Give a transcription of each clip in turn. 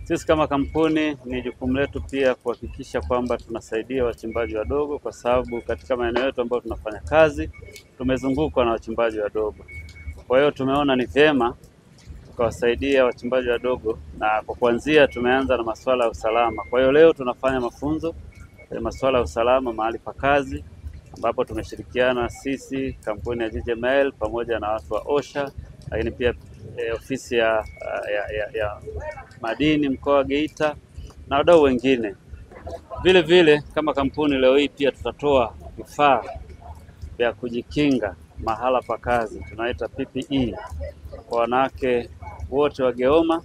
Sisi kama kampuni ni jukumu letu pia kuhakikisha kwamba tunasaidia wachimbaji wadogo, kwa sababu katika maeneo yetu ambayo tunafanya kazi tumezungukwa na wachimbaji wadogo. Kwa hiyo tumeona ni vyema tukawasaidia wachimbaji wadogo, na kwa kuanzia tumeanza na masuala ya usalama. Kwa hiyo leo tunafanya mafunzo ya masuala ya usalama mahali pa kazi, ambapo tumeshirikiana sisi kampuni ya GGML pamoja na watu wa OSHA, lakini pia ofisi ya madini mkoa wa Geita na wadau wengine. Vile vile kama kampuni leo hii pia tutatoa vifaa vya kujikinga mahala pa kazi, tunaita PPE kwa wanawake wote wa Geoma,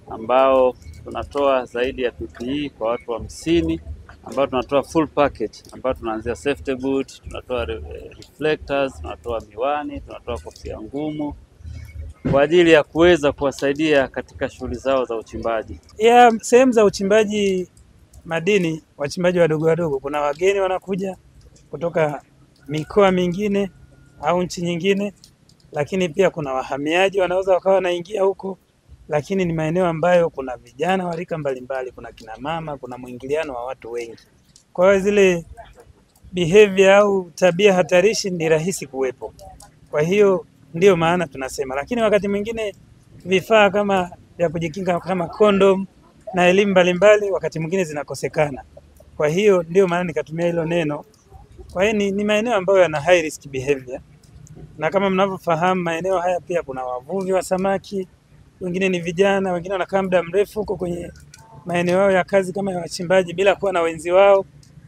ambao tunatoa zaidi ya PPE kwa watu 50, ambao tunatoa full package, ambao tunaanzia safety boot, tunatoa reflectors, tunatoa miwani, tunatoa kofia ngumu kwa ajili ya kuweza kuwasaidia katika shughuli zao za uchimbaji. Sehemu za uchimbaji madini, wachimbaji wadogo wadogo, kuna wageni wanakuja kutoka mikoa mingine au nchi nyingine, lakini pia kuna wahamiaji wanaweza wakawa wanaingia huko, lakini ni maeneo ambayo kuna vijana wa rika mbalimbali, kuna kina mama, kuna mwingiliano wa watu wengi. Kwa hiyo zile behavior au tabia hatarishi ni rahisi kuwepo. Kwa hiyo ndio maana tunasema, lakini wakati mwingine vifaa kama vya kujikinga kama condom na elimu mbalimbali wakati mwingine zinakosekana. Kwa hiyo ndio maana nikatumia hilo neno. Kwa hiyo ni maeneo ambayo yana high risk behavior. Na kama mnavyofahamu maeneo haya pia kuna wavuvi wa samaki, wengine ni vijana, wengine wanakaa muda mrefu huko kwenye maeneo yao ya kazi kama ya wachimbaji bila kuwa na wenzi wao.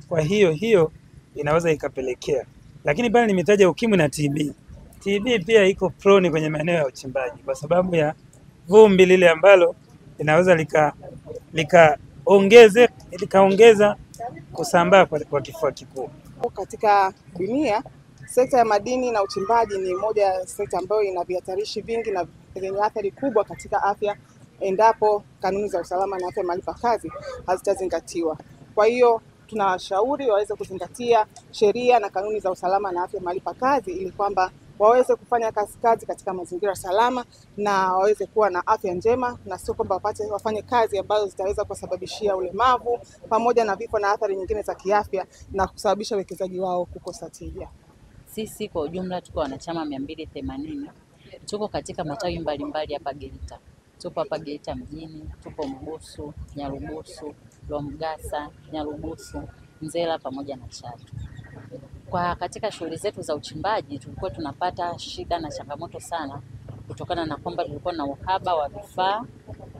Kwa hiyo inaweza ikapelekea. Lakini pale nimetaja ukimwi na TB. TB pia iko prone kwenye maeneo ya uchimbaji kwa sababu ya vumbi lile ambalo linaweza likaongeza kusambaa kwa kifua kikuu. Katika dunia, sekta ya madini na uchimbaji ni moja ya sekta ambayo ina vihatarishi vingi na yenye athari kubwa katika afya endapo kanuni za usalama na afya mahali pa kazi hazitazingatiwa. Kwa hiyo tunawashauri waweze kuzingatia sheria na kanuni za usalama na afya mahali pa kazi ili kwamba waweze kufanya kazi katika mazingira salama na waweze kuwa na afya njema, na sio kwamba wafanye kazi ambazo zitaweza kusababishia ulemavu pamoja na vifo na athari nyingine za kiafya na kusababisha wekezaji wao kukosa tija. Sisi kwa ujumla tuko wanachama 280. Tuko katika matawi mbalimbali hapa Geita. Tupo hapa Geita mjini, tupo Mbusu, Nyarugusu, Lomgasa, Nyarugusu, Nzela pamoja na Chato. Kwa katika shughuli zetu za uchimbaji tulikuwa tunapata shida na changamoto sana kutokana na kwamba tulikuwa na uhaba wa vifaa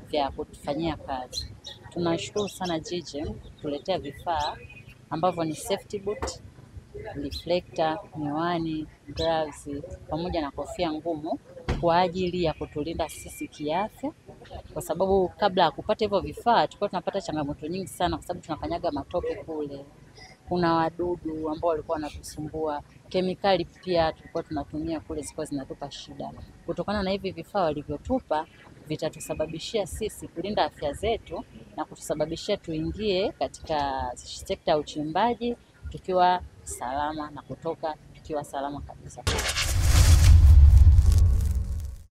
vya kutufanyia kazi. Tunashukuru sana GGM kutuletea vifaa ambavyo ni safety boot, reflector, miwani, gloves pamoja na kofia ngumu kwa ajili ya kutulinda sisi kiafya, kwa sababu kabla ya kupata hivyo vifaa tulikuwa tunapata changamoto nyingi sana kwa sababu tunakanyaga matope kule. Kuna wadudu ambao walikuwa wanatusumbua, kemikali pia tulikuwa tunatumia kule zilikuwa zinatupa shida. Kutokana na hivi vifaa walivyotupa vitatusababishia sisi kulinda afya zetu na kutusababishia tuingie katika sekta ya uchimbaji tukiwa salama na kutoka tukiwa salama kabisa.